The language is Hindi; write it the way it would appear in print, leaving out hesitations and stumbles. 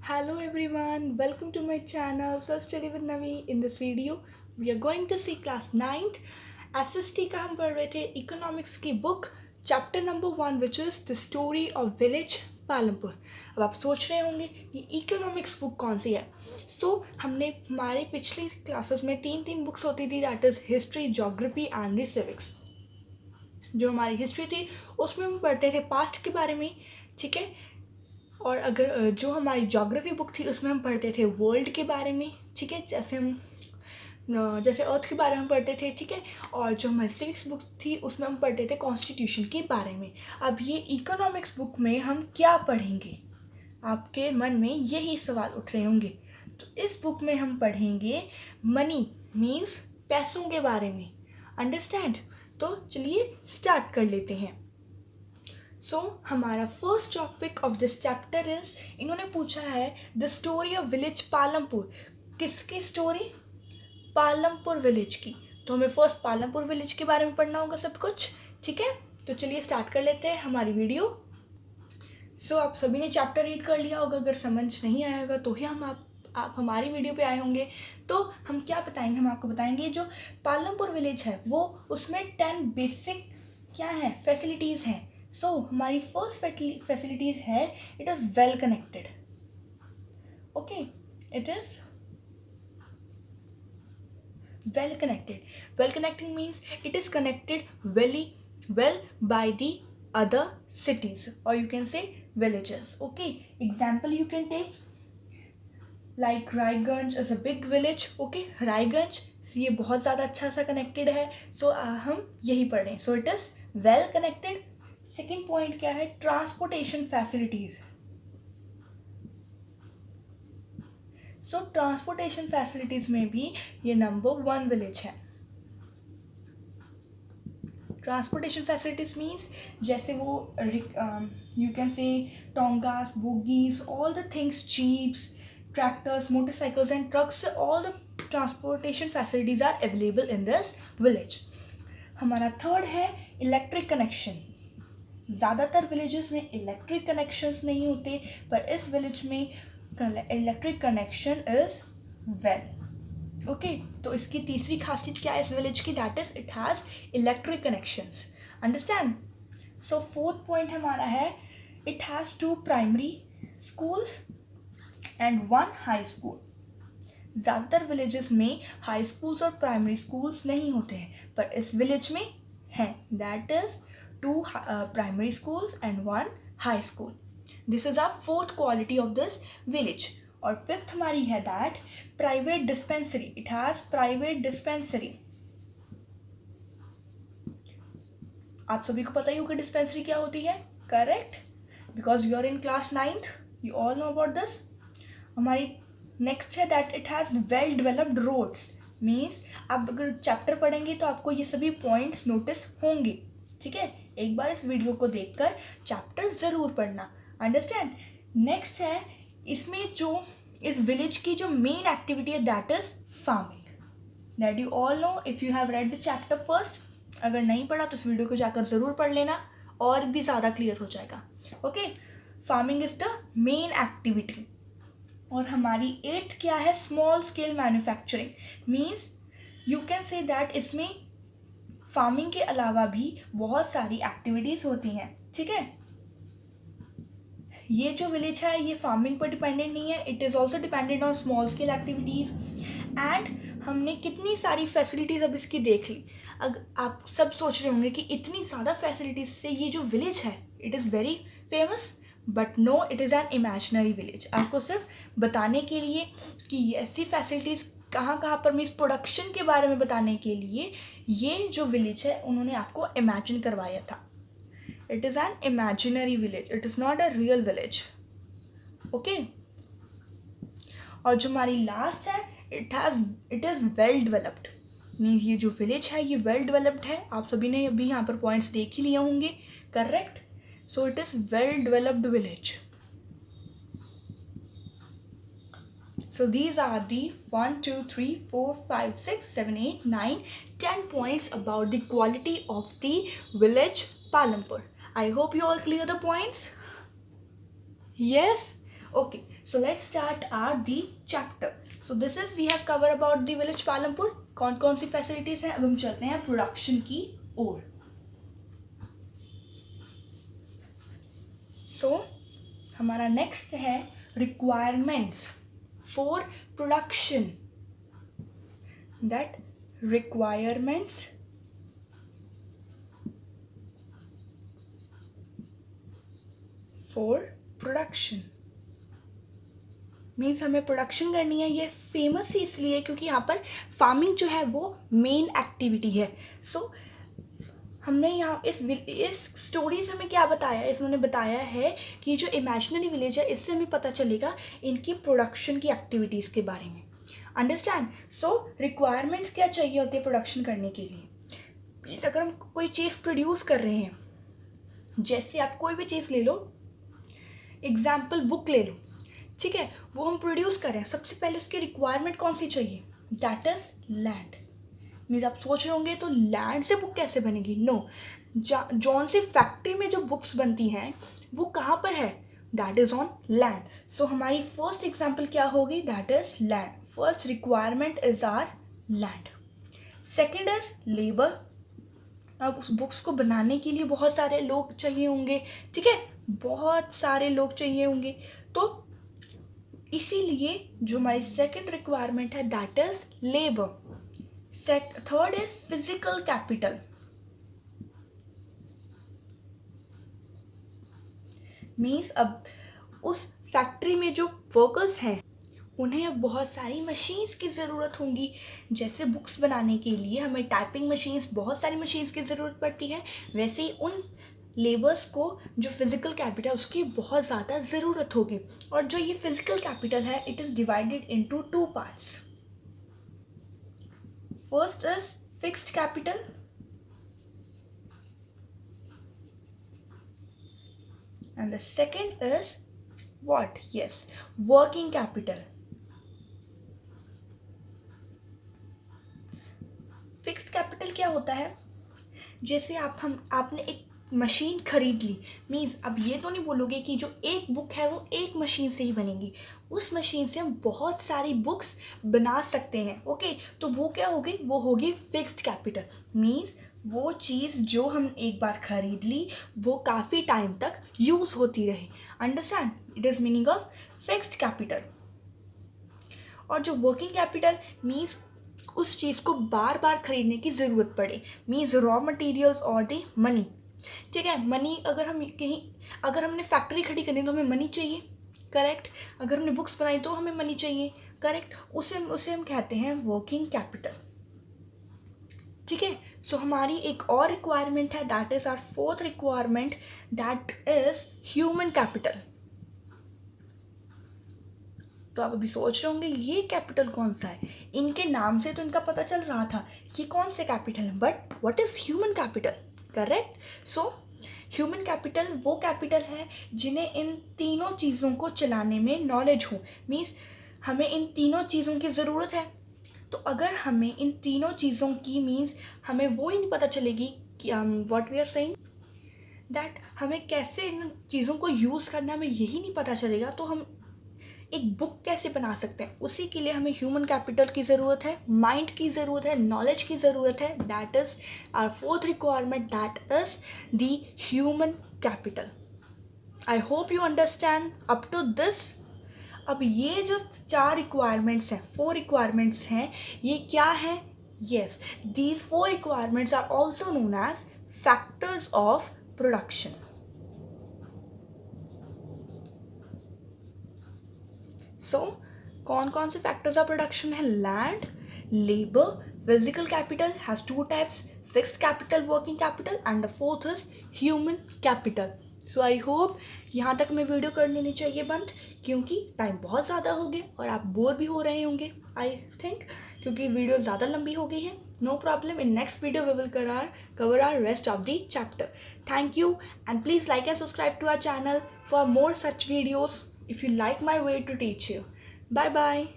Hello everyone, welcome to my channel. So study with Navi. In this video, we are going to see class 9th SST का हम पढ़ रहे थे इकोनॉमिक्स की book chapter number 1 which is the story of village Palampur. अब आप सोच रहे होंगे ये इकोनॉमिक्स बुक कौन सी है. हमने हमारे पिछली क्लासेस में तीन बुक्स होती थी, that is history, geography and the civics. जो हमारी हिस्ट्री थी उसमें हम पढ़ते थे पास्ट के बारे में, ठीक है. और अगर जो हमारी जोग्राफी बुक थी उसमें हम पढ़ते थे वर्ल्ड के बारे में, ठीक है. जैसे अर्थ के बारे में पढ़ते थे, ठीक है. और जो हमारी सिविक्स बुक थी उसमें हम पढ़ते थे कॉन्स्टिट्यूशन के बारे में. अब ये इकोनॉमिक्स बुक में हम क्या पढ़ेंगे, आपके मन में यही सवाल उठ रहे होंगे. तो इस बुक में हम पढ़ेंगे मनी मीन्स पैसों के बारे में. अंडरस्टैंड. तो चलिए स्टार्ट कर लेते हैं. हमारा first topic of this chapter is, इन्होंने पूछा है the story of village Palampur. किसकी स्टोरी? पालमपुर विलेज की. तो हमें फर्स्ट पालमपुर विलेज के बारे में पढ़ना होगा सब कुछ, ठीक है. तो चलिए स्टार्ट कर लेते हैं हमारी वीडियो. आप सभी ने चैप्टर रीड कर लिया होगा. अगर समझ नहीं आया होगा तो ही आप हमारी वीडियो पे आए होंगे. तो हम क्या बताएंगे, हम आपको बताएंगे जो पालमपुर विलेज है वो उसमें 10 बेसिक क्या है फैसिलिटीज़ हैं. हमारी फर्स्ट फैसिलिटीज़ है it is well connected. Okay, it is well connected. Well connected means it is connected very well by the other cities or you can say villages. Okay, example you can take like Raiganj is a big village. Okay, Raiganj ये बहुत ज़्यादा अच्छा सा कनेक्टेड है. हम यही पढ़ रहे हैं. It is well connected. Second point क्या है? Transportation facilities. ट्रांसपोर्टेशन फैसिलिटीज में भी ये नंबर 1 विलेज है. ट्रांसपोर्टेशन फैसिलिटीज मीन्स जैसे वो you can say tongas, bogies, all the things, jeeps, tractors, motorcycles and trucks, all the transportation facilities are available in this village. हमारा थर्ड है इलेक्ट्रिक कनेक्शन. ज़्यादातर विलेजेस में इलेक्ट्रिक कनेक्शंस नहीं होते, पर इस विलेज में electric connection is well. Okay, तो इसकी तीसरी खासियत क्या है इस विलेज की? That is it has electric connections. Understand. Fourth point हमारा है it has 2 primary schools and 1 high school. ज़्यादातर विलेजेस में हाई स्कूल्स और प्राइमरी स्कूल्स नहीं होते हैं, पर इस विलेज में हैं. That is 2 primary schools and 1 high school. This is our fourth quality of this village. और फिफ्थ हमारी है that private dispensary. It has private dispensary. आप सभी को पता ही होगा डिस्पेंसरी क्या होती है, correct? Because you are in class 9th, you all know about this. हमारी नेक्स्ट है that it has well developed roads. Means आप अगर चैप्टर पढ़ेंगे तो आपको ये सभी पॉइंट्स नोटिस होंगे, ठीक है. एक बार इस वीडियो को देखकर चैप्टर ज़रूर पढ़ना. अंडरस्टैंड. नेक्स्ट है इसमें जो इस विलेज की जो मेन एक्टिविटी है that is farming. That you all know if you have read the chapter first. अगर नहीं पढ़ा तो इस वीडियो को जाकर ज़रूर पढ़ लेना और भी ज़्यादा क्लियर हो जाएगा. Okay, farming is the main activity. और हमारी 8th क्या है? Small scale manufacturing. Means you can say that इसमें फार्मिंग के अलावा भी बहुत सारी एक्टिविटीज़ होती हैं, ठीक है. ये जो विलेज है ये फार्मिंग पर डिपेंडेंट नहीं है, it is also dependent on small scale activities. And हमने कितनी सारी फैसिलिटीज़ अब इसकी देख ली. अगर आप सब सोच रहे होंगे कि इतनी ज़्यादा फैसिलिटीज़ से ये जो विलेज है it is very famous, but no, it is an imaginary village. आपको सिर्फ बताने के लिए कि ऐसी फैसिलिटीज़ कहाँ कहाँ पर, मीन्स प्रोडक्शन के बारे में बताने के लिए ये जो विलेज है उन्होंने आपको इमेजिन करवाया था. It is an imaginary village, it is not a real village. Okay. और जो हमारी लास्ट है it is well developed. Means ये जो विलेज है ये वेल डेवलप्ड है. आप सभी ने अभी यहाँ पर पॉइंट्स देख ही लिए होंगे, correct. It is well developed village. So these are the 1, 2, 3, 4, 5, 6, 7, 8, 9, 10 points about the quality of the village Palampur. I hope you all clear the points. Yes? Okay. So let's start our the chapter. So this is we have covered about the village Palampur. कौन कौन सी फैसिलिटीज हैं. अब हम चलते हैं प्रोडक्शन की ओर. So हमारा नेक्स्ट है requirements for production. That requirements for production means हमें प्रोडक्शन करनी है. ये फेमस ही इसलिए क्योंकि यहाँ पर फार्मिंग जो है वो मेन एक्टिविटी है. सो हमने यहाँ इस स्टोरी से हमें क्या बताया है. इन्होंने बताया है कि जो इमेजिनरी विलेज है इससे हमें पता चलेगा इनकी प्रोडक्शन की एक्टिविटीज़ के बारे में. अंडरस्टैंड. सो रिक्वायरमेंट्स क्या चाहिए होती है प्रोडक्शन करने के लिए. प्लीज़ अगर हम कोई चीज़ प्रोड्यूस कर रहे हैं, जैसे आप कोई भी चीज़ ले लो, एग्जाम्पल बुक ले लो, ठीक है, वो हम प्रोड्यूस कर रहे हैं. सबसे पहले उसकी रिक्वायरमेंट कौन सी चाहिए. That is land. मीन्स आप सोच रहे होंगे तो लैंड से बुक कैसे बनेगी. नो, जौन सी फैक्ट्री में जो बुक्स बनती हैं वो कहाँ पर है. That is on land. So हमारी फर्स्ट एग्जाम्पल क्या होगी. That is land. First requirement is are land. Second is labour. अब उस बुक्स को बनाने के लिए बहुत सारे लोग चाहिए होंगे, ठीक है, बहुत सारे लोग चाहिए होंगे. तो इसीलिए जो हमारी सेकंड रिक्वायरमेंट है that is labour. Third is physical capital. Means अब उस फैक्ट्री में जो वर्कर्स हैं उन्हें अब बहुत सारी मशीन्स की ज़रूरत होंगी. जैसे बुक्स बनाने के लिए हमें टाइपिंग मशीन्स, बहुत सारी मशीन्स की ज़रूरत पड़ती है, वैसे ही उन लेबर्स को जो फिज़िकल कैपिटल उसकी बहुत ज़्यादा ज़रूरत होगी. और जो ये फिज़िकल कैपिटल है it is divided into two parts. First is fixed capital and the second is what. Yes, working capital. Fixed capital क्या होता है. जैसे आपने एक मशीन खरीद ली. मीन्स अब ये तो नहीं बोलोगे कि जो एक बुक है वो एक मशीन से ही बनेगी. उस मशीन से हम बहुत सारी बुक्स बना सकते हैं. ओके, तो वो क्या होगी. वो होगी फिक्स्ड कैपिटल. मीन्स वो चीज़ जो हम एक बार खरीद ली वो काफ़ी टाइम तक यूज़ होती रहे. Understand. It is meaning of fixed capital. और जो वर्किंग कैपिटल मीन्स उस चीज़ को बार बार खरीदने की ज़रूरत पड़े. मीन्स रॉ मटेरियल्स और द मनी. ठीक है, मनी अगर हमने फैक्ट्री खड़ी करनी तो हमें मनी चाहिए. करेक्ट. अगर हमने बुक्स बनाई तो हमें मनी चाहिए. करेक्ट. उसे हम कहते हैं वर्किंग कैपिटल. ठीक है. सो हमारी एक और रिक्वायरमेंट है that is our fourth requirement that is human capital. तो आप अभी सोच रहे होंगे ये कैपिटल कौन सा है. इनके नाम से तो इनका पता चल रहा था कि कौन से कैपिटल है, but what is human capital. Correct. So human capital वो कैपिटल है जिन्हें इन तीनों चीज़ों को चलाने में नॉलेज हो. मीन्स हमें इन तीनों चीज़ों की ज़रूरत है. तो अगर हमें इन तीनों चीज़ों की मीन्स हमें वो ही नहीं पता चलेगी कि what we are saying that हमें कैसे इन चीज़ों को यूज़ करना हमें यही नहीं पता चलेगा तो हम एक बुक कैसे बना सकते हैं. उसी के लिए हमें ह्यूमन कैपिटल की ज़रूरत है, माइंड की ज़रूरत है, नॉलेज की ज़रूरत है. That is our fourth requirement that is the human capital. I hope you understand up to this. अब ये जो 4 रिक्वायरमेंट्स हैं, 4 रिक्वायरमेंट्स हैं, ये क्या है. Yes, these 4 requirements are also known as factors of production. So कौन कौन से फैक्टर्स ऑफ प्रोडक्शन है. Land, labour, physical capital has 2 types, fixed capital, working capital, and the fourth is human capital. So I hope यहाँ तक मैं वीडियो कर लेनी चाहिए बंद, क्योंकि टाइम बहुत ज़्यादा हो गया और आप बोर भी हो रहे होंगे आई थिंक, क्योंकि वीडियो ज़्यादा लंबी हो गई है. No problem, in next video we will cover our rest of the chapter. Thank you, and please like and subscribe to our channel for more such videos if you like my way to teach you. Bye bye.